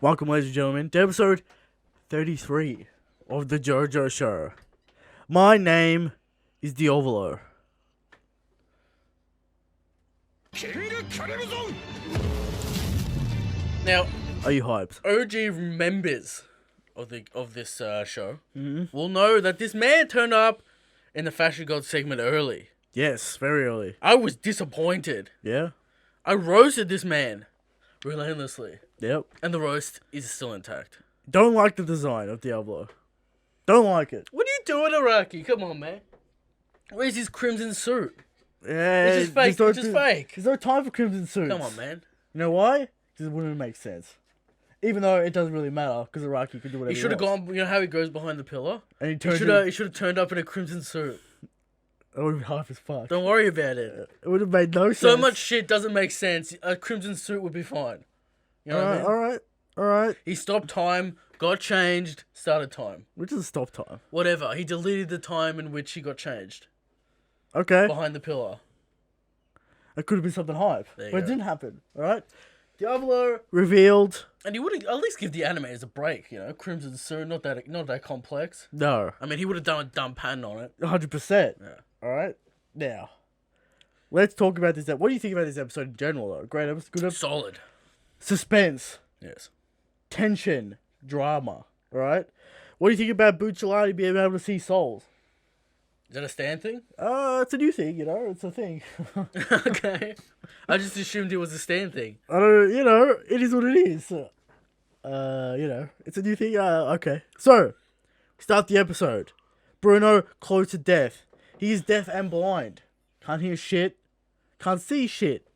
Welcome, ladies and gentlemen, to episode 33 of the Jojo Show. My name is Diavolo. Now, Are you hyped? OG members of this show will know that this man turned up in the Fashion God segment early. Yes, very early. I was disappointed. Yeah? I roasted this man relentlessly, Yep. and the roast is still intact. Don't like the design of Diablo. Don't like it. What are you doing, Iraqi? Come on, man. Where's his crimson suit? Yeah, It's just fake. It's just fake. There's no time for crimson suits. Come on, man. You know why? Because it wouldn't make sense. Even though it doesn't really matter, because Iraqi could do whatever He should have wants. gone. You know how he goes behind the pillar? And he He turned should have turned up in a crimson suit. It would have been hype as fuck. Don't worry about it. It would have made no sense. So much shit doesn't make sense. A crimson suit would be fine. You know what I mean? Alright. He stopped time, got changed, started time. Which is a stop time. Whatever. He deleted the time in which he got changed. Okay. Behind the pillar. It could have been something hype. There you But it go. didn't happen. Alright? Diablo revealed. And he would at least give the animators a break, you know? Crimson suit, not that complex. No. I mean, he would have done a dumb pattern on it. 100%. Yeah. Alright? Now. Let's talk about this. What do you think about this episode in general, though? Great episode. Good episode. Solid. Suspense. Yes. Tension. Drama. Alright? What do you think about Bucciolati being able to see souls? Is that a stand thing? It's a new thing, you know? It's a thing. Okay. I just assumed it was a stand thing. I don't, it is what it is. It's a new thing. Okay. So, start the episode. Bruno close to death. He is deaf and blind. Can't hear shit. Can't see shit.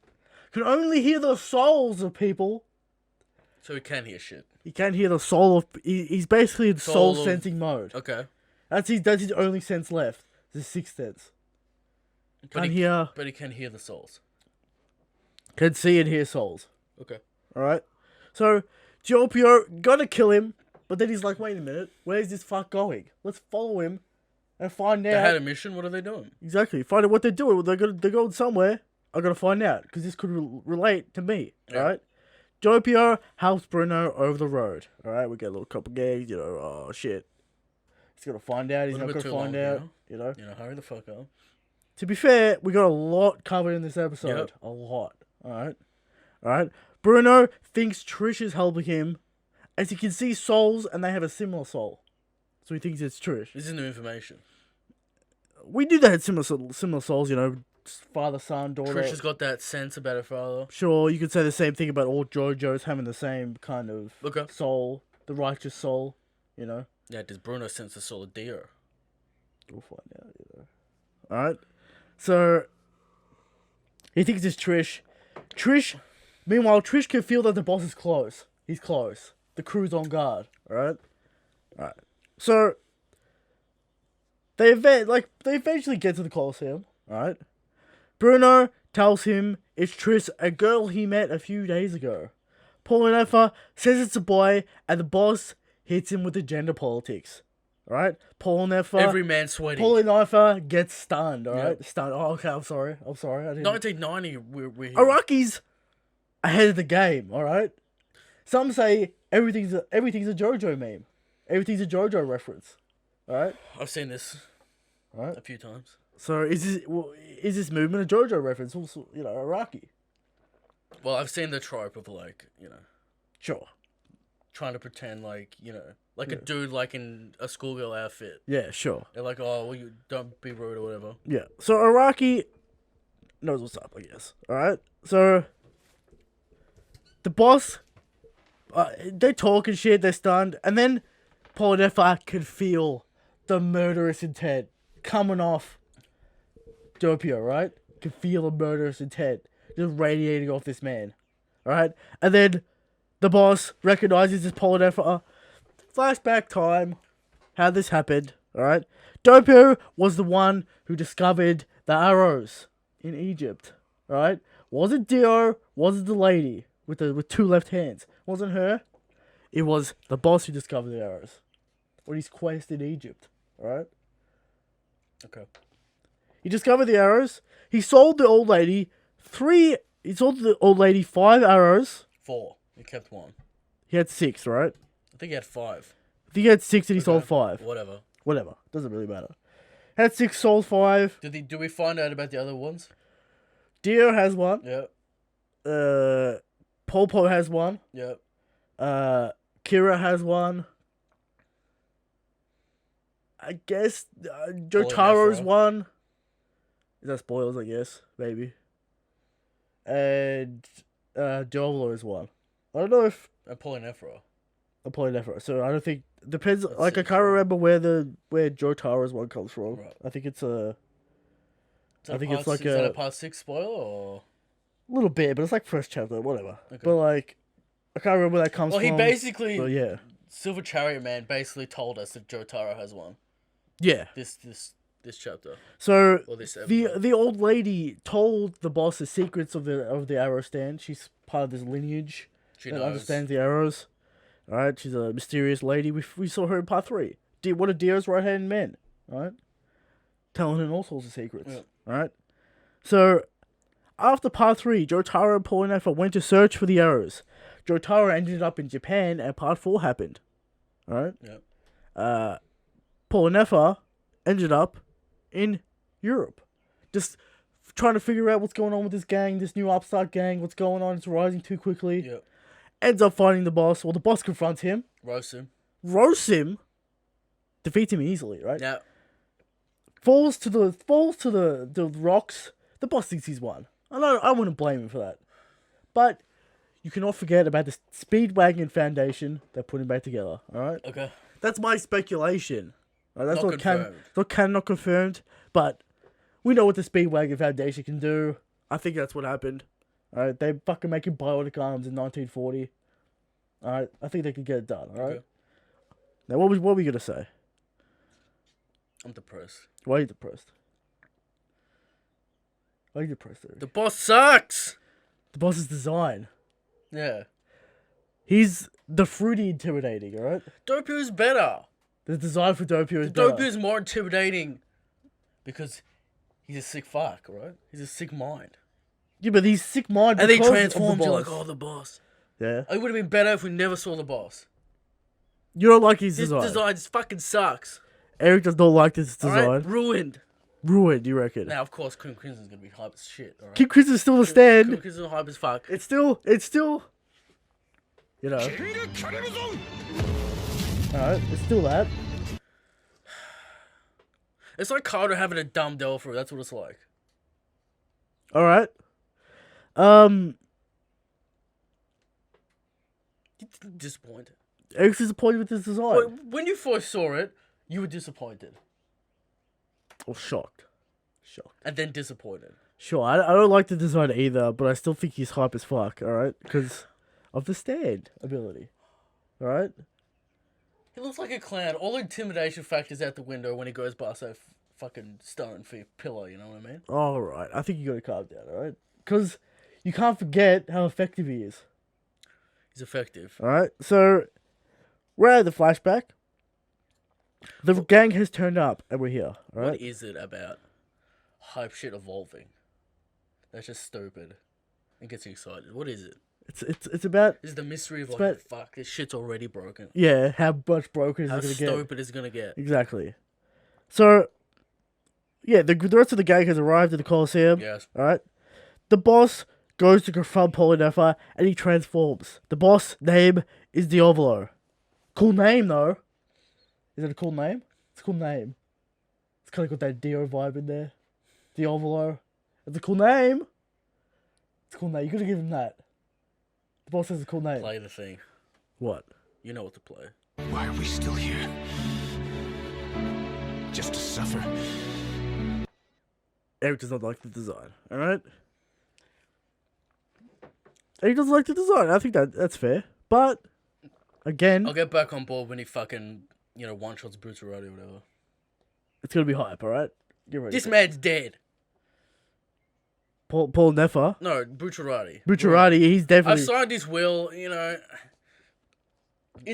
Can only hear the souls of people. So he can hear shit. He can't hear the soul of... He's basically in soul sensing mode. Okay. That's his only sense left. His sixth sense. Can't hear... But he can hear the souls. Can see and hear souls. Okay. Alright? So, Giorgio gotta kill him, but then he's like, wait a minute, where's this fuck going? Let's follow him and find out. They had a mission, what are they doing? Exactly. Find out what they're doing. They're going somewhere. I gotta find out, because this could relate to me. Yeah. Alright? Giorgio helps Bruno over the road. Alright? We get a little couple gags, oh shit. He's gotta find out, he's not gonna find out. Hurry the fuck up. To be fair, we got a lot covered in this episode. Yep. A lot. Alright? Bruno thinks Trish is helping him, as he can see souls and they have a similar soul. So he thinks it's Trish. This is new information. We knew they had similar souls, father, son, daughter. Trish has got that sense about her father. Sure, you could say the same thing about all JoJo's having the same kind of soul, the righteous soul, Yeah, does Bruno sense the soul of Dio? We'll find out, Alright? So, he thinks it's Trish. Meanwhile, Trish can feel that the boss is close. He's close. The crew's on guard, alright? Alright. So, they eventually get to the Colosseum, alright? Bruno tells him it's Trish, a girl he met a few days ago. Paulineffa says it's a boy, and the boss hits him with the gender politics. Alright? Paulineffa... Every man sweating. Paulineffa gets stunned, alright? Yep. Stunned. Oh, okay, I'm sorry. I didn't... 1990, we're here. Araki's ahead of the game, alright? Some say everything's a JoJo meme. Everything's a JoJo reference. Alright? I've seen this a few times. So is this movement a JoJo reference? Also, Araki. Well, I've seen the trope of Sure. trying to pretend a dude in a schoolgirl outfit. Yeah, sure. They're like, oh, well, you don't be rude or whatever. Yeah. So Araki knows what's up, I guess. Alright? So the boss, they talk and shit, they're stunned, and then Paulineffa can feel the murderous intent coming off Doppio, right? Can feel the murderous intent just radiating off this man. Alright? And then the boss recognizes it's Paulineffa. Flashback time. How this happened. Alright? Doppio was the one who discovered the arrows in Egypt. Alright? Wasn't Dio, wasn't the lady with two left hands. Wasn't her. It was the boss who discovered the arrows. On his quest in Egypt. Alright? Okay. He discovered the arrows. He sold the old lady 5 arrows. 4. He kept 1. He had 6, right? I think he had 5. I think he had 6 and he sold Okay. 5. Whatever. Whatever. Doesn't really matter. Had 6, sold 5. Do we find out about the other ones? Dio has 1. Yeah. Popo has 1. Yeah. Kira has 1. I guess Jotaro's Nephra. 1. Is that spoilers? I guess maybe. And Diavolo is 1. I don't know if And Polynephra. Polynephra. So I don't think depends. That's Like I 6, can't right? remember where Jotaro's 1 comes from. Right. I think it's a Is that I think part it's like is that a- a part 6 spoiler or? little bit, but it's like first chapter, whatever. Okay. But like I can't remember where that comes Well, from. he basically But yeah, Silver Chariot Man basically told us that Jotaro has 1. yeah. This chapter So or this the episode. the old lady told the boss the secrets of the arrow stand. She's part of this lineage She that knows. understands the arrows. All right, she's a mysterious lady. We saw her in part 3. One of Dio's right hand men. All right, telling him all sorts of secrets. Yeah. All right, so after part 3, Jotaro and Polynephra went to search for the arrows. Jotaro ended up in Japan, and part 4 happened. All right. Yeah. Polynephra ended up in Europe, just trying to figure out what's going on with this gang, this new upstart gang. What's going on? It's rising too quickly. Yeah. Ends up finding the boss. Well, the boss confronts him, Roast him. roasts him, defeats him easily. Right? Yeah. Falls to the rocks. The boss thinks he's won. I wouldn't blame him for that, but you cannot forget about the Speedwagon Foundation that put him back together. All right. Okay. That's my speculation. That's Not not confirmed. not confirmed, but we know what the Speedwagon Foundation can do. I think that's what happened. Alright, they fucking making bionic arms in 1940. Alright, I think they can get it done. Alright. Okay. Now, what were you gonna say? I'm depressed. Why are you depressed? Why are you depressed, Eric? The boss sucks. The boss's design. Yeah. He's the fruity intimidating. Alright. Dopu's better. The design for Doppio is better. Dopu's more intimidating because he's a sick fuck, right? He's a sick mind. Yeah, but he's sick mind. And they because of the transformed you like, boss. oh, the boss. Yeah. It would have been better if we never saw the boss. You don't like his This design. design just fucking sucks. Eric does not like this design. Alright? Ruined. Ruined, you reckon? Now, of course, King Crimson's gonna be hype as shit, alright? King Chris is still the King stand. Crimson's hype as fuck. It's still, you know. Alright, it's still that. It's like Carter having a dumb Delphi, that's what it's like. Alright. Disappointed. Eric's disappointed with this design. When you first saw it, you were disappointed. Or shocked. Shocked. And then disappointed. Sure, I don't like the design either, but I still think he's hype as fuck, alright? Because of the stand ability. Alright? He looks like a clown. All intimidation factors out the window when he goes past that fucking stone for pillar, you know what I mean? Alright, I think you gotta calm down, alright? Because you can't forget how effective he is. He's effective. Alright, so we're at the flashback. The gang has turned up and we're here, alright? What is it about hype shit evolving? That's just stupid. It gets you excited. What is it? It's about, Is the mystery of like, about- fuck, this shit's already broken. yeah, how much broken is How it gonna get? stupid is it gonna get? Exactly. So, yeah, the rest of the gang has arrived at the Coliseum. Yes. Alright? The boss goes to confront Polynephra and he transforms. The boss name is Diavolo. Cool name, though. Is it a cool name? It's a cool name. It's kind of got that Dio vibe in there. Diavolo. It's a cool name. It's a cool name. You gotta give him that. The boss has a cool name. Play the thing. What? You know what to play. Why are we still here? Just to suffer? Eric does not like the design. Alright? Eric doesn't like the design. I think that's fair. But, again, I'll get back on board when he fucking, one-shots Bucciarati or whatever. it's gonna be hype, alright? Get ready. This man's dead. Paul Nefer. No, Bucciarati. Bucciarati, he's I've definitely... signed his will, Is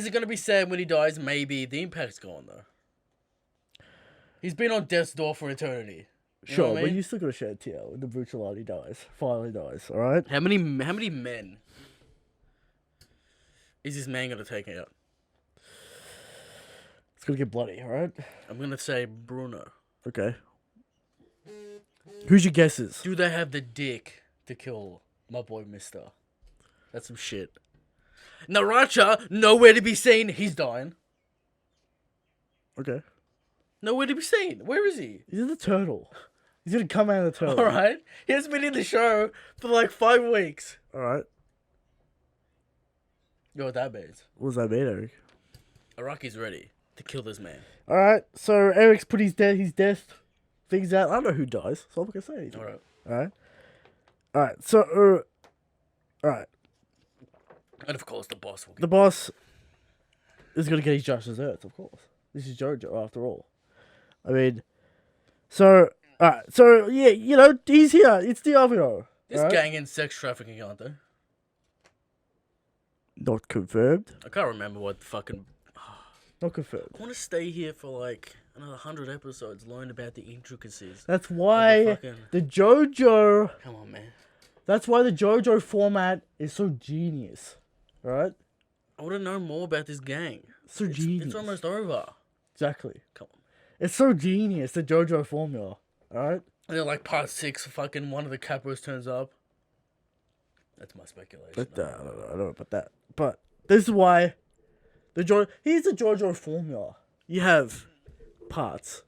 it going to be sad when he dies? Maybe. The impact's gone, though. He's been on death's door for eternity. You know Sure, what I but mean? you still gotta shed a tear when the Bucciarati dies. Finally dies, alright? How many men? is this man gonna take out? It's gonna get bloody, alright? I'm gonna say Bruno. Okay. Who's your guesses? Do they have the dick to kill my boy Mister? That's some shit. Naracha, nowhere to be seen. He's dying. Okay. Nowhere to be seen. Where is he? He's in the turtle. He's gonna come out of the turtle. Alright. He hasn't been in the show for like 5 weeks. Alright. You know what that means? What does that mean, Eric? Araki's ready to kill this man. Alright, so Eric's put his death things out. I don't know who dies, so I'm not gonna say anything. Alright. Alright, so, alright. And of course the boss will The boss is gonna get his just desserts, of course. This is Jojo, after all. I mean, so, alright, so, yeah, you know, he's here. It's Diablo. This gang and sex trafficking, aren't they? Not confirmed. I can't remember what the fucking... Not confirmed. I want to stay here for like another 100 episodes, learn about the intricacies. That's why fucking... the Jojo... Come on, man. That's why the Jojo format is so genius. Right? I want to know more about this gang. So genius. It's almost over. Exactly. Come on. It's so genius, the Jojo formula. Alright? And then like part 6, fucking one of the capos turns up. That's my speculation. But, I don't know about that. But this is why here's the Jojo formula. You have parts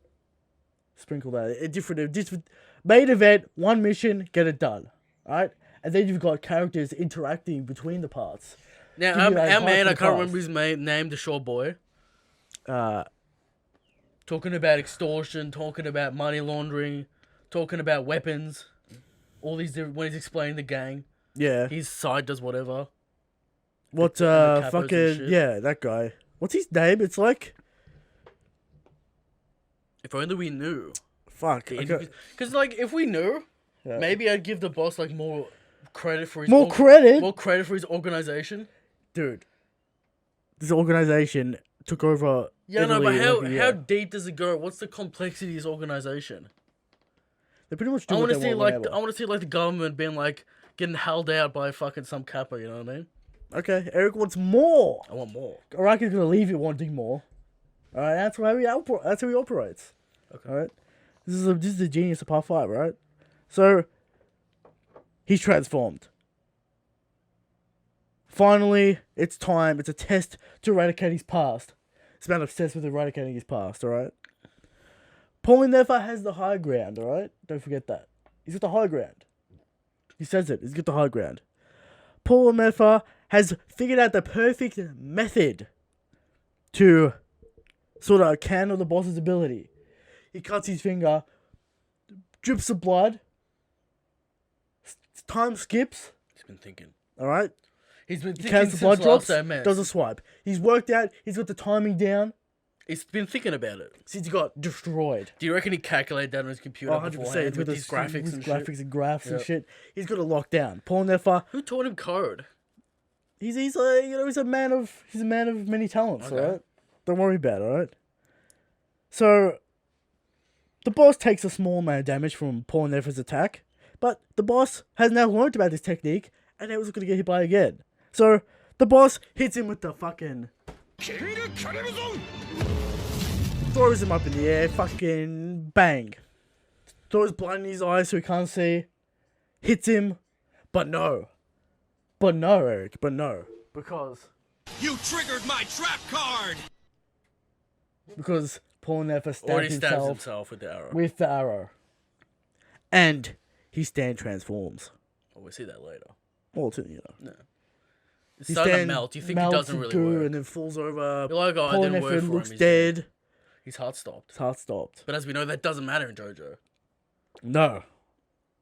sprinkled out. A different main event, one mission, get it done. Alright? And then you've got characters interacting between the parts. Now, our man, I can't remember his name, the short boy. Talking about extortion, talking about money laundering, talking about weapons. All these different, when he's explaining the gang. Yeah. His side does whatever. What, fucking, yeah, that guy. What's his name? It's like... If only we knew. Fuck. Because, like, if we knew, maybe I'd give the boss, like, more credit for his... More credit? More credit for his organization. Dude. This organization took over... Yeah, no, but Italy how deep does it go? What's the complexity of his organization? They pretty much do I what want to they see, want like, I want to see, like, the government being, like, getting held out by fucking some kappa, you know what I mean? Okay, Eric wants more. I want more. Araki's gonna leave you wanting more. Alright, that's how he operates. Okay. Alright? This is the genius of part 5, right? So he's transformed. Finally, it's time. It's a test to eradicate his past. This man obsessed with eradicating his past, alright? Paulie never has the high ground, alright? Don't forget that. He's got the high ground. He says it. He's got the high ground. Paul Mefa has figured out the perfect method to sort of candle the boss's ability. He cuts his finger, drips of blood, time skips. He's been thinking. Alright? He's been thinking Counts since the blood drops, last time, does a swipe. He's worked out, he's got the timing down. He's been thinking about it. Since he got destroyed. Do you reckon he calculated that on his computer 100% with his graphics and shit? graphics and graphs and Yep. shit. He's got it locked down. Paul Nefa, Who taught him code? he's a man of many talents, Okay. alright? Don't worry about it, alright? So the boss takes a small amount of damage from Paul Nefa's attack, but the boss has now learned about this technique and now he's gonna get hit by it again. So the boss hits him with the fucking throws him up in the air, fucking bang. Throws blood in his eyes so he can't see. Hits him, but no. But no, Eric, but no. Because triggered my trap card! Paul Nefa stabbed Already stabs himself himself with the arrow. with the arrow. And his stand transforms. Oh, we'll see that later. Well, you know. No. It's His starting to stand melt. You think it melts doesn't to really goo work. and then falls over. You're like, oh, Paul it didn't work Nefa for looks him. dead. His heart stopped. His heart stopped. But as we know, that doesn't matter in JoJo. No.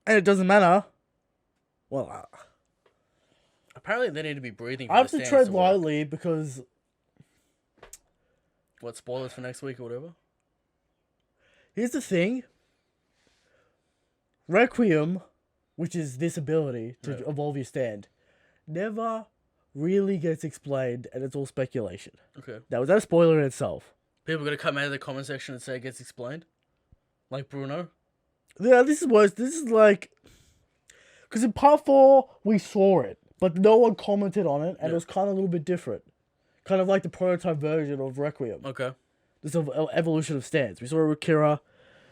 And it doesn't matter. Well, Apparently, they need to be breathing. For I have the to stance tread work. lightly because What, spoilers for next week or whatever? here's the thing. Requiem, which is this ability to evolve your stand, never really gets explained, and it's all speculation. Okay. Now, was that a spoiler in itself? People are going to come out of the comment section and say it gets explained? Like Bruno? Yeah, this is worse. This is like... Because in part 4, we saw it. but no one commented on it, and Yeah. it was kind of a little bit different. Kind of like the prototype version of Requiem. Okay. This is an evolution of stance. We saw it with Kira.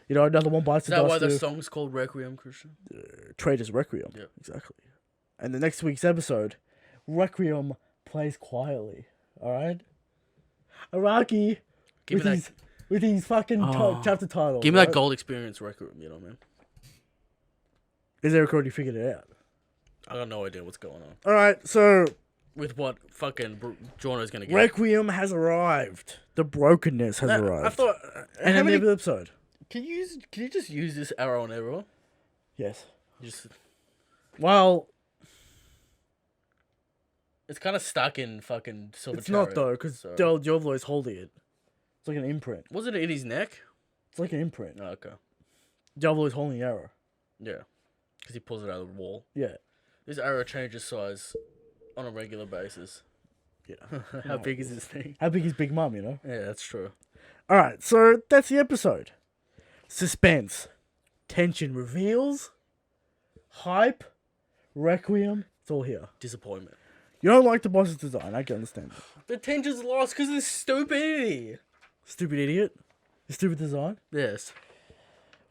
You know, another one bites Is the that dust. why the song's called Requiem, Christian? Traitor's Requiem. Yeah. Exactly. And the next week's episode, Requiem plays quietly. Alright? Araki, Give me that. with his fucking chapter title. Give me that gold experience Requiem. You know what I mean? Is Eric already figured it out? I got no idea what's going on Alright, so with what fucking Jorno's gonna get. Requiem has arrived. The brokenness has arrived. I thought. and how in many, the episode. can you just use this arrow on everyone? Yes. Just Well, it's kind of stuck in fucking silver. it's not though, because so. Diablo is holding it. It's like an imprint. Wasn't it in his neck? It's like an imprint. Oh, okay. Diablo is holding the arrow. Yeah, because he pulls it out of the wall. Yeah. This arrow changes size on a regular basis. Yeah. How big is this thing? How big is Big Mum, you know? Yeah, that's true. Alright, so that's the episode. Suspense. Tension reveals. Hype. Requiem. It's all here. Disappointment. You don't like the boss's design, I can understand that. The tension's lost because of this stupidity. Stupid idiot. The stupid design. Yes.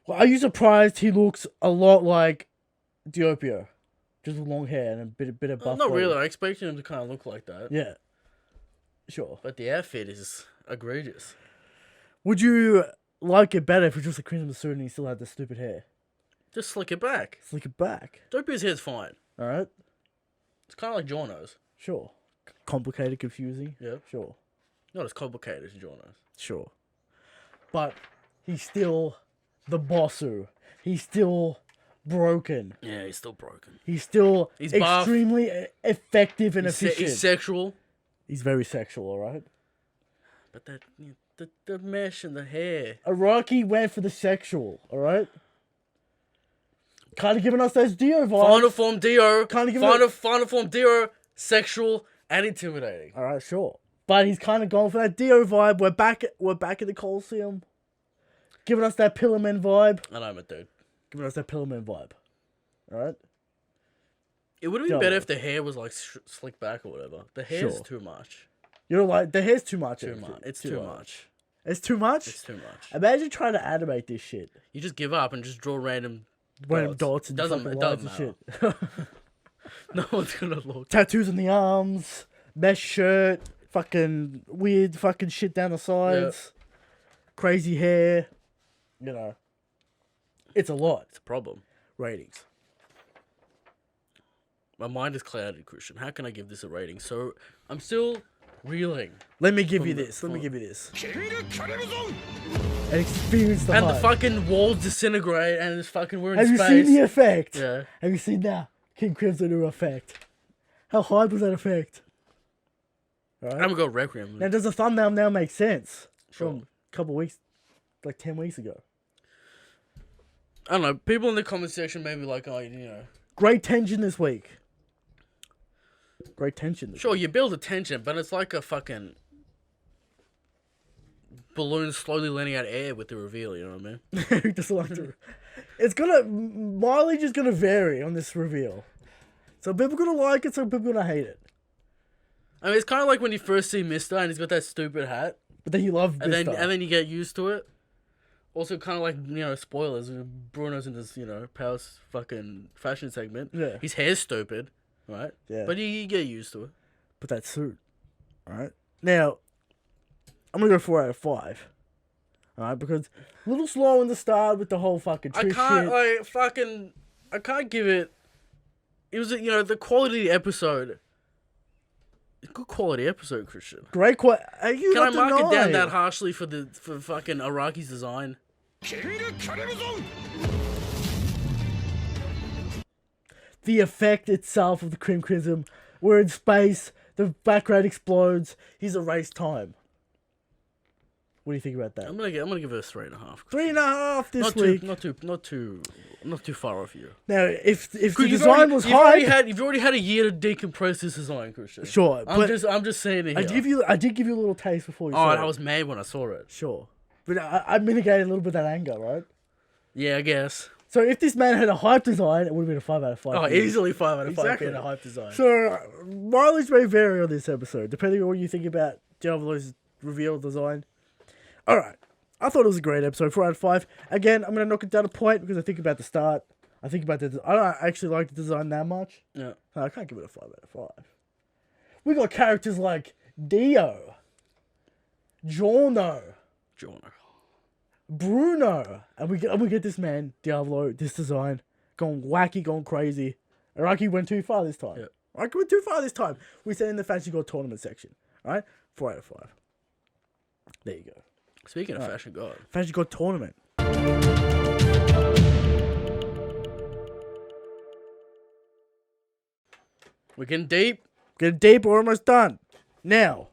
Well, are you surprised he looks a lot like Diopio? Just with long hair and a bit of buff Not body. really. I expected him to kind of look like that. Yeah. Sure. But the outfit is egregious. Would you like it better if it was just a crimson suit and he still had the stupid hair? Just slick it back. Slick it back. Dopey's hair's fine. Alright? It's kind of like Jorno's. Sure. Complicated, confusing. Yeah. Sure. Not as complicated as Jorno's. Sure. But he's still the bossu. He's still broken. Yeah, he's still broken. He's still He's buff. extremely effective and efficient. He's sexual. He's very sexual, alright? But the mesh and the hair. Araki went for the sexual, alright? Kind of giving us those Dio vibes. Final form Dio. Kinda give Final form Dio. Sexual and intimidating. Alright, sure. But he's kind of going for that Dio vibe. We're back at the Coliseum. Giving us that Pillarman vibe. I know, but dude. Giving us that Pillarman vibe. Alright? It would have been Dumb. better if the hair was like slicked back or whatever. The hair's Sure. too much. You know, like, the hair's too much. Too much. It's too much. It's too much? It's too much. Imagine trying to animate this shit. You just give up and just draw random Dots and Doesn't- fucking it lines doesn't and shit. No one's gonna look. Tattoos on the arms, mesh shirt, fucking weird fucking shit down the sides, crazy hair. You know, it's a lot. It's a problem. Ratings. My mind is clouded, Christian. How can I give this a rating? So I'm still reeling. Let me give you From the- this. Let me from- give you this. Have And experience the And the hype. fucking walls disintegrate and it's fucking we're in Have you space. seen the effect? Yeah. Have you seen that King Crimson new effect? How hype was that effect? Alright. I'm gonna go Requiem. Now, does the thumbnail now make sense Sure. from a couple weeks, like 10 weeks ago? I don't know. People in the comment section may be like, oh, you know. Great tension this week. Great tension this Sure, you build a tension, but it's like a fucking balloon slowly letting out air with the reveal, you know what I mean? week. Who doesn't like to... It's gonna... Mileage is gonna vary on this reveal. Some people gonna like it, some people gonna hate it. I mean, it's kind of like when you first see Mister and he's got that stupid hat, But then you love and Mister. then you get used to it. Also, kind of like, you know, spoilers. Bruno's in this, you know, Powers fucking fashion segment. Yeah. His hair's stupid, right? Yeah. But you get used to it. But that suit. Alright? Now, I'm gonna go 4 out of 5. Alright? Because a little slow in the start with the whole fucking I trick can't, shit. I can't give it. It was, you know, the quality of the episode. Good quality episode, Christian. Great Can Can I mark it down that harshly for fucking Araki's design? The effect itself of the Crimson. We're in space. The background explodes. He's erased time. What do you think about that? I'm gonna give it a 3.5. 3.5 this week. Not too far off you. Now, if the You've design was you've already high, you've already had a year to decompress this design, Christian. sure. I'm But just saying it here. I did give you a little taste before you Oh, saw and it. I was mad when I saw it. Sure. But I mitigated a little bit of that anger, right? Yeah, I guess. So if this man had a hype design, it would have been a 5 out of 5. Oh, easily 5 out of 5 Exactly. being a hype design. So mileage may vary on this episode, depending on what you think about Diablo's reveal design. All right. I thought it was a great episode, 4 out of 5. Again, I'm going to knock it down a point because I think about the start. I think about I don't actually like the design that much. Yeah. I can't give it a 5 out of 5. We got characters like Dio, Giorno, Bruno, and we get this man, Diablo, this design, going wacky, going crazy. Araki went too far this time. Yeah. Araki went too far this time. We said in the Fantasy God tournament section. Alright? 4 out of 5. There you go. Speaking of Fashion God. Fantasy God tournament. We're getting deep. Getting deep, we're almost done. Now,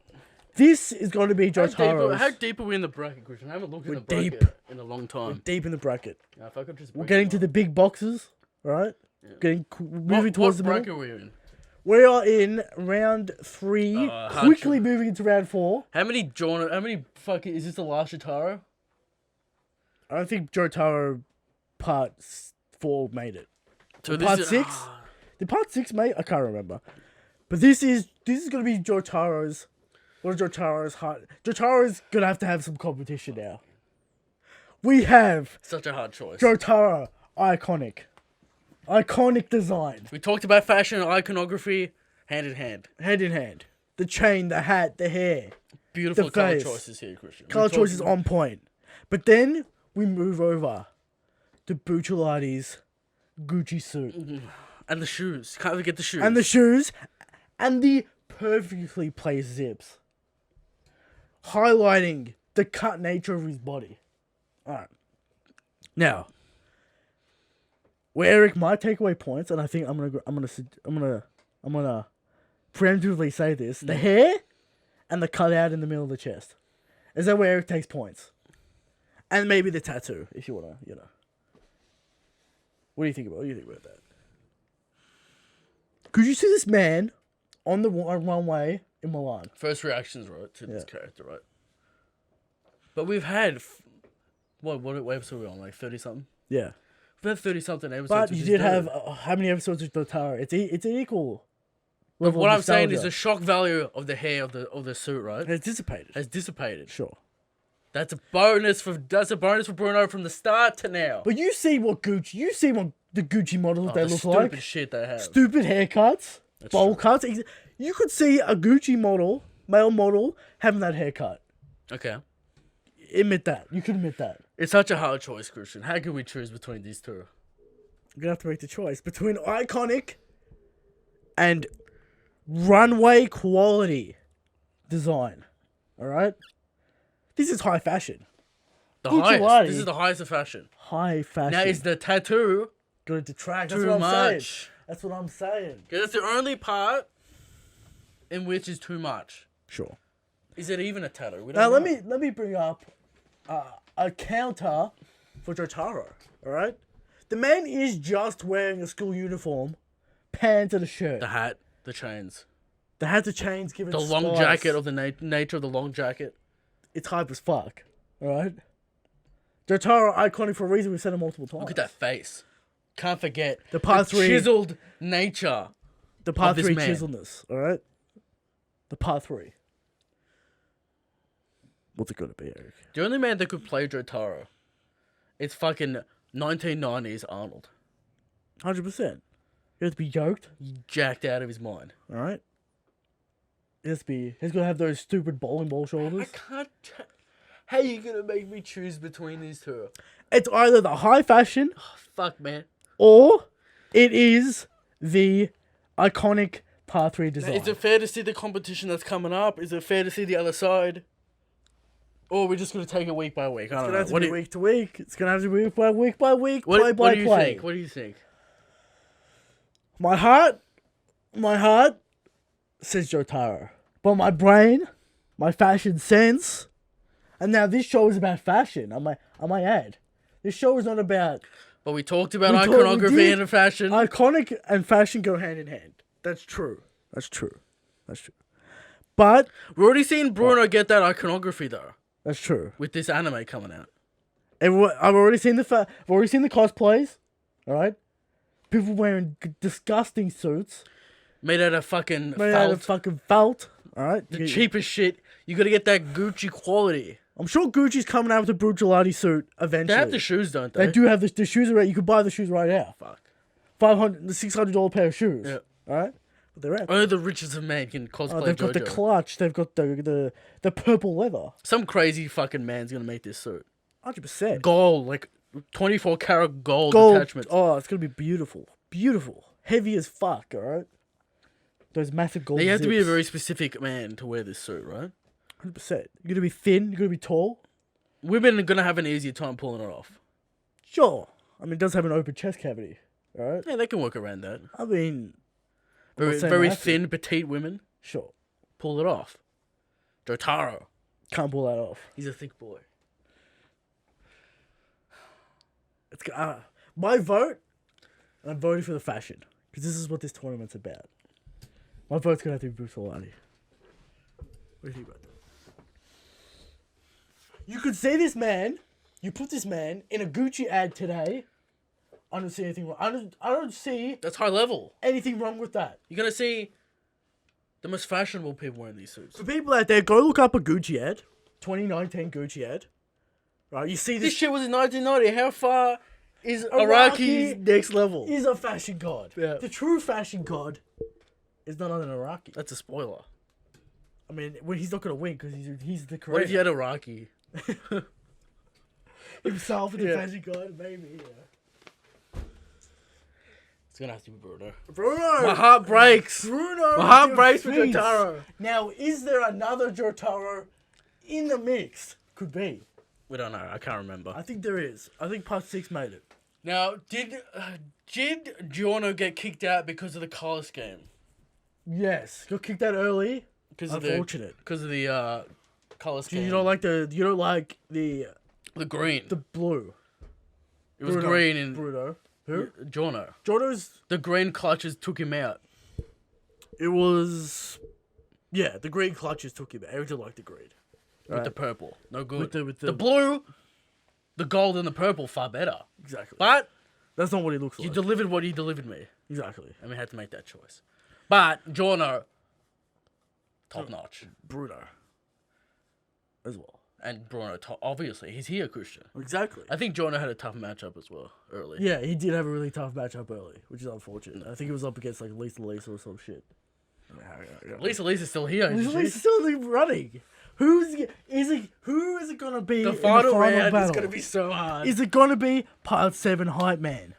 this is going to be Jotaro's. How deep are we in the bracket, Christian? I haven't looked in the deep. bracket in a long time. Deep in the bracket. Now, if I could just We're getting to the big boxes, alright? Yeah. Moving towards the bracket middle. are we in? We are in round 3, quickly moving into round 4. How many fucking is this the last Jotaro? I don't think Jotaro part 4 made it. So Part 6? Did part 6 make? I can't remember. But this is gonna be Jotaro's. What is Jotaro's heart? Jotaro's gonna have to have some competition now. We have Such a hard choice. Jotaro, iconic design, We talked about fashion and iconography hand in hand. hand in hand. The chain, the hat, the hair, Beautiful The color face. choices here, Christian. color choices on point. But then we move over to Bucciolati's Gucci suit. And the shoes. Can't forget the shoes. And the shoes, and the perfectly placed zips, highlighting the cut nature of his body. All right. Now, where Eric might take away points, and I think I'm gonna preemptively say this: the hair and the cutout in the middle of the chest. Is that where Eric takes points? And maybe the tattoo, if you wanna, What do you think about? What do you think about that? Could you see this man on the runway in Milan? First reactions, right, to this character, right? But we've had... What episode are we on? Like 30-something? Yeah. We've had 30-something episodes. But which you is did dope. have how many episodes of Dotaro? It's an equal But level what of I'm saying is nostalgia. the shock value of the hair of the suit, right? It's dissipated. Has dissipated. Sure. That's a bonus for Bruno from the start to now. But you see what the Gucci models they the look stupid like. shit they have. Stupid haircuts, bowl cuts. You could see a Gucci model, male model, having that haircut. Okay. Admit that. You could admit that. It's such a hard choice, Christian. How can we choose between these two? You're gonna have to make the choice between iconic and runway quality design. All right. This is high fashion. The Bucciolati. highest. This is the highest of fashion. High fashion. Now is the tattoo gonna detract. That's too what I'm saying. much? That's what I'm saying. Because it's the only part in which is too much. Sure. Is it even a tattoo? We Now don't let know. me bring up a counter for Jotaro. All right. The man is just wearing a school uniform, pants and a shirt. The hat, the chains, The hat, the chains, give it the long spice. jacket of the nature of the long jacket. It's hype as fuck. All right. Jotaro iconic for a reason. We've said it multiple times. Look at that face. Can't forget The part 3 chiseled nature. The part of this 3 man. chiselness. All right. The part 3. What's it gonna be, Eric? The only man that could play Jotaro, it's fucking 1990s Arnold. 100%. He has to be yoked. Jacked out of his mind. All right. He's gonna have those stupid bowling ball I shoulders. can't. How you gonna make me choose between these two? It's either the high fashion Fuck, man. or it is the iconic part 3 design. Is it fair to see the competition that's coming up? Is it fair to see the other side? Or are we just gonna take it week by week? I It's don't gonna know. have to What be do you, week to week. It's gonna have to be week by week, play what by do you play. think? What do you think? My heart says Jotaro, but my brain, my fashion sense, and now this show is about fashion. I might add, this show is not about But we talked about We talked- we iconography did. and fashion. iconic and fashion go hand in hand. That's true. That's true. But We've already seen Bruno get that iconography though, that's true. with this anime coming out. I've already seen the cosplays. All right, people wearing disgusting suits Made out of fucking made out of felt. fucking felt. All right, The cheapest shit. You gotta get that Gucci quality. I'm sure Gucci's coming out with a Bruciolati suit eventually. They have the shoes, don't they? They do have the shoes already. You could buy the shoes right now. Fuck. $600 pair of shoes. Yeah. All right, but they're out. Only the richest of men can cosplay They've Jojo. got the clutch. They've got the purple leather. Some crazy fucking man's gonna make this suit. 100%. Gold, like 24 karat gold attachments. Oh, it's gonna be beautiful. Beautiful. Heavy as fuck. All right. Those massive gold. Now, you have to be a zips. very specific man to wear this suit, right? 100%. You're gonna be thin. You're gonna be tall. Women are gonna have an easier time pulling it off. Sure. I mean, it does have an open chest cavity. All right. Yeah, they can work around that. I mean, I'm Very, not saying very they have to. thin, petite women Sure. pull it off. Jotaro, Can't pull that off. he's a thick boy. It's my vote. I'm voting for the fashion because this is what this tournament's about. My vote's gonna have to be Bruce Alani. What do you think about that? You could see this man. You put this man in a Gucci ad today. I don't see anything wrong. I don't see That's high level. anything wrong with that. You're gonna see the most fashionable people wearing these suits. For people out there, go look up a Gucci ad, 2019 Gucci ad. Right, you see This this shit was in 1990. How far is Iraqi Iraqi's next level? is a fashion god. Yeah. The true fashion god is none other than Iraqi. That's a spoiler. I mean, he's not gonna win because he's the creator. What if you had Iraqi? himself and the Yeah. fashion god, maybe. Yeah. It's gonna have to be Bruno. Bruno. My heart breaks. Bruno. My heart breaks for defeats. Jotaro. Now, is there another Jotaro in the mix? Could be. We don't know. I can't remember. I think there is. I think part 6 made it. Now, did Giorno get kicked out because of the color scheme? Yes. Got kicked out early. Because of Unfortunate. Because of the color scheme. You don't like the green. the blue. It was Bruno. green in Bruno. Who? Giorno. Giorno's. The green clutches took him out. It was. Yeah, the green clutches took him out. Everyone liked the green. With the purple. No good. With the The blue, the gold and the purple far better. Exactly. But That's not what he looks you like. delivered what you delivered me. Exactly. And we had to make that choice. But Giorno, top notch. Bruno. As well. And Bruno, obviously, he's here, Christian. Exactly. I think Giorno had a tough matchup as well, early. Yeah, he did have a really tough matchup early, which is unfortunate. I think he was up against like Lisa or some shit. Lisa's still here. isn't she? Lisa's still running. Who is it gonna be? The in final round battle? is going to be so hard. Is it gonna be part 7 hype man?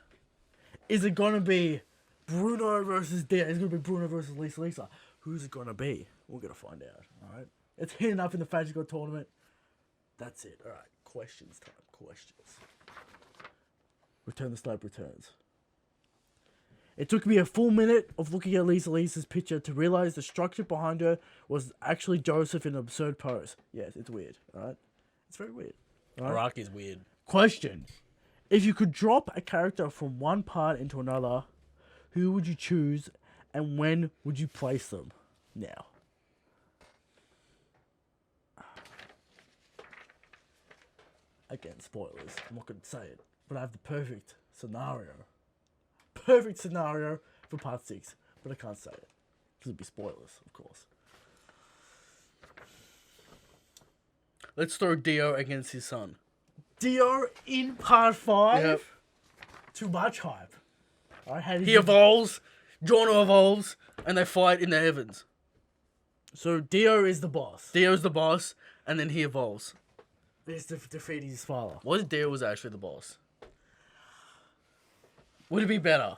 Is it gonna be Bruno versus Dio? Is it gonna be Bruno versus Lisa? Who's it gonna be? We're gonna find out. All right. It's heating up in the Fashion God tournament. That's it. All right. Questions time. Questions. Return the Snipe returns. It took me a full minute of looking at Lisa's picture to realize the structure behind her was actually Joseph in an absurd pose. Yes, it's weird. All right. It's very weird. Iraqi's weird. Question. If you could drop a character from one part into another, who would you choose and when would you place them? Now. Again, spoilers. I'm not going to say it. But I have the perfect scenario. Perfect scenario for part 6. But I can't say it. Because it'd be spoilers, of course. Let's throw Dio against his son. Dio in part 5? Yep. Too much hype. Alright, how did He you... evolves, Giorno evolves, and they fight in the heavens. So Dio is the boss. Dio's the boss, and then he evolves. He's defeating his father. What if Dio was actually the boss? Would it be better?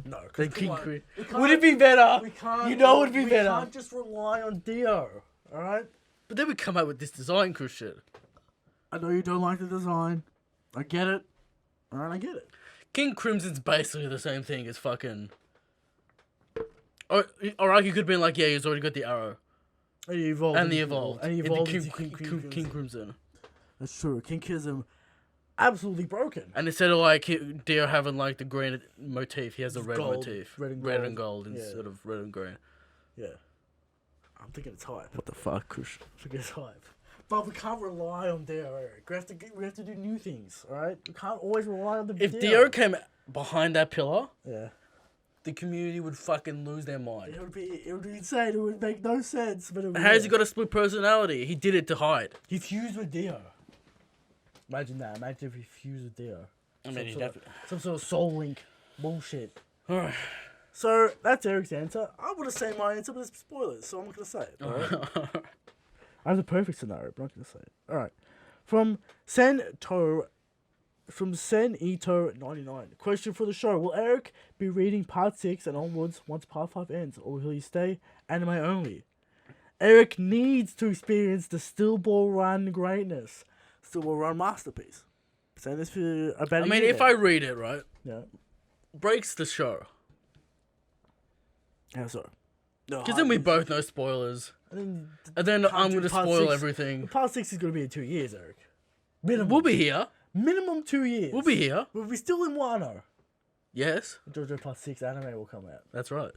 No, Than because King Queen? Would it be better? We can't. You know it would be we better. can't just rely on Dio. All right. But then we come out with this design, Christian. I know you don't like the design. I get it. All right, I get it. King Crimson's basically the same thing as fucking... Or Araki could have been like, yeah, he's already got the arrow. And he evolved. And the evolved. And he into evolved King, into King Crimson. That's true. King Kism, absolutely broken. And instead of like Dio having like the green motif, he has a red Gold, motif. red and Red and gold. gold Yeah. instead of red and green. Yeah. I'm thinking it's hype. What the fuck, Christian? I think it's hype. But we can't rely on Dio, Eric. We have to do new things, alright? We can't always rely on the If Dio came behind that pillar, Yeah. the community would fucking lose their mind. It would be insane. It would make no sense, but it would. How's he got a split personality? He did it to hide. He fused with Dio. Imagine that. Imagine if he fused with Dio. I mean, Some sort of soul link bullshit. Alright. So that's Eric's answer. I would have said my answer, but it's spoilers, so I'm not gonna say it. Alright? I have the perfect scenario, but I'm not gonna say it. Alright. From Senito99. Question for the show. Will Eric be reading part 6 and onwards once part 5 ends, or will he stay anime only? Eric needs to experience the Steel Ball Run greatness. Steel Ball Run masterpiece. Saying this for about I mean, if I read it, right, Yeah. breaks the show. How so? Because then we both know spoilers. And then I'm going to spoil everything. Part 6 is going to be in 2 years, Eric. Minimum. We'll be here. Minimum 2 years. We'll be here. We'll be still in Wano. Yes. JoJo Part 6 anime will come out. That's right.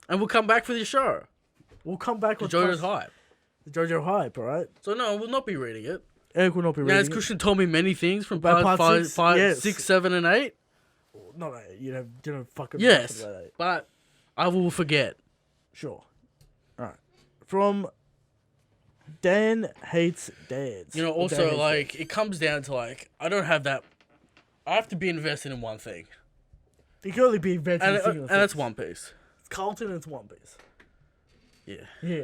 And we'll come back for the show. We'll come back with JoJo's hype. The JoJo hype, alright? So no, we'll not be reading it. Eric will not be reading As Christian told me many things from About part part 5, yes. 6, 7, and 8. Not 8. You don't fucking... Yes. About 8. But I will forget. Sure. Alright. From... Dan Hates Dads. You know, also, like, it comes down to, like, I don't have that... I have to be invested in one thing. You can only be invested in single And things. that's One Piece. It's Carlton and it's One Piece. Yeah. Yeah.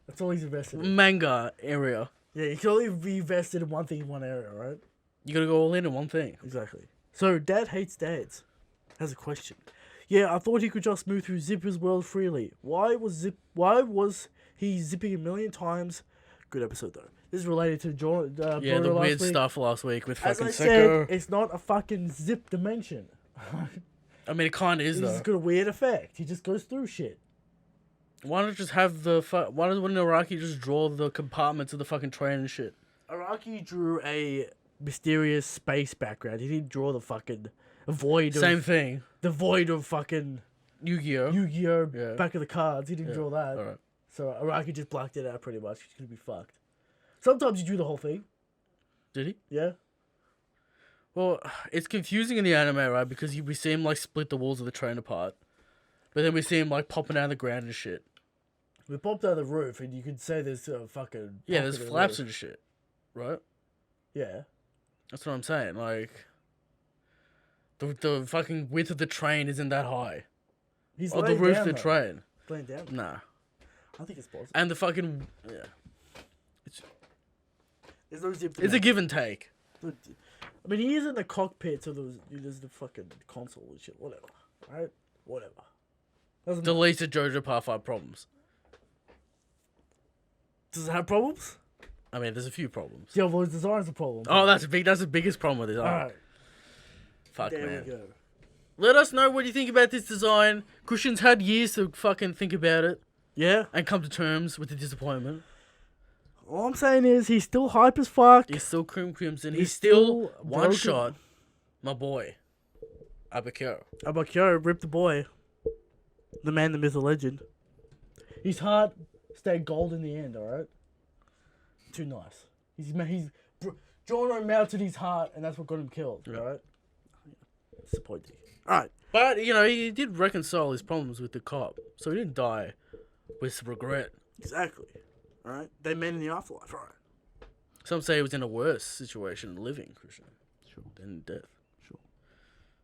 That's all he's invested in. Manga area. Yeah, you can only be invested in one thing in one area, right? You gotta go all in one thing. Exactly. So, Dad Hates Dads has a question. Yeah, I thought he could just move through Zipper's world freely. Why was he zipping a million times? Good episode, though. This is related to John. Yeah, the last weird week. stuff last week with As fucking I Seko. said, it's not a fucking zip dimension. I mean, it kind of is, It's though. just got a weird effect. He just goes through shit. Why not just have the... Why wouldn't Araki just draw the compartments of the fucking train and shit? Araki drew a mysterious space background. He didn't draw the fucking void Same of... thing. The void of fucking Yu-Gi-Oh! Yu-Gi-Oh! Yeah. Back of the cards. He didn't draw that. Alright. So Araki just blacked it out pretty much. He's gonna be fucked. Sometimes you do the whole thing. Did he? Yeah. Well, it's confusing in the anime, right? Because we see him, like, split the walls of the train apart. But then we see him, like, popping out of the ground and shit. We popped out of the roof, and you could say there's fucking... Yeah, there's pocket in the flaps roof. and shit. Right? Yeah. That's what I'm saying. Like, the fucking width of the train isn't that high. He's Or the laying roof down, of the though. train. He's laying down. Nah. I think it's possible. And the fucking... Yeah. There's no zip. It's a give and take. I mean, he is in the cockpit, so there's the fucking console and shit. Whatever. Right? Whatever. Doesn't The least of JoJo Part 5 problems. Does it have problems? I mean, there's a few problems. Yeah, well, his design's a problem. Oh, that's the biggest problem with this. Oh, Alright. fuck, There man. we go. Let us know what you think about this design. Christian's had years to fucking think about it Yeah? and come to terms with the disappointment. All I'm saying is he's still hype as fuck. He's still Crimson. He's He's still still one broken. shot. My boy. Abakyo. Abakyo, rip the boy. The man, the myth, the legend. His heart stayed gold in the end, alright? Too nice. Jono melted his heart, and that's what got him killed, alright? Disappointing. Alright. But, you know, he did reconcile his problems with the cop. So he didn't die with regret. Exactly. Alright? They met in the afterlife, alright? Some say he was in a worse situation living, Christian. Sure. Than death. Sure.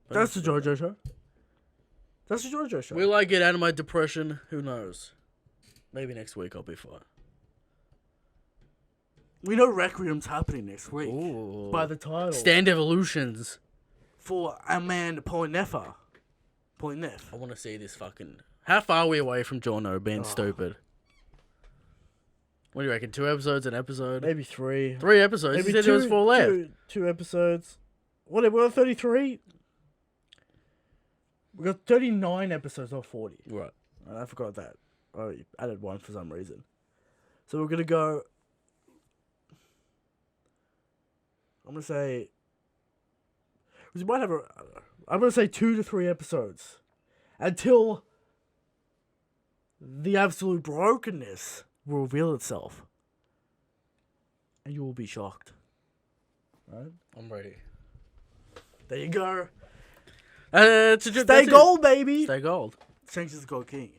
But That's the JoJo show. That's the JoJo show. will I get out of my depression? Who knows? Maybe next week I'll be fine. We know Requiem's happening next week. Ooh. By the title. Stand Evolutions. For our man, Poinefa. Poinef. I want to see this fucking... How far are we away from Jono being stupid? What do you reckon? 2 episodes, an episode? Maybe 3. 3 episodes? Maybe You said there was 4 left. Two episodes. What, we're on 33? We got 39 episodes, not 40. Right. And I forgot that. I added 1 for some reason. So we're going to go... I'm going to say... We might have I'm going to say 2 to 3 episodes. Until the absolute brokenness will reveal itself. and you will be shocked. Right? I'm ready. There you go. Stay Stay gold, baby. Stay gold. Change is gold king.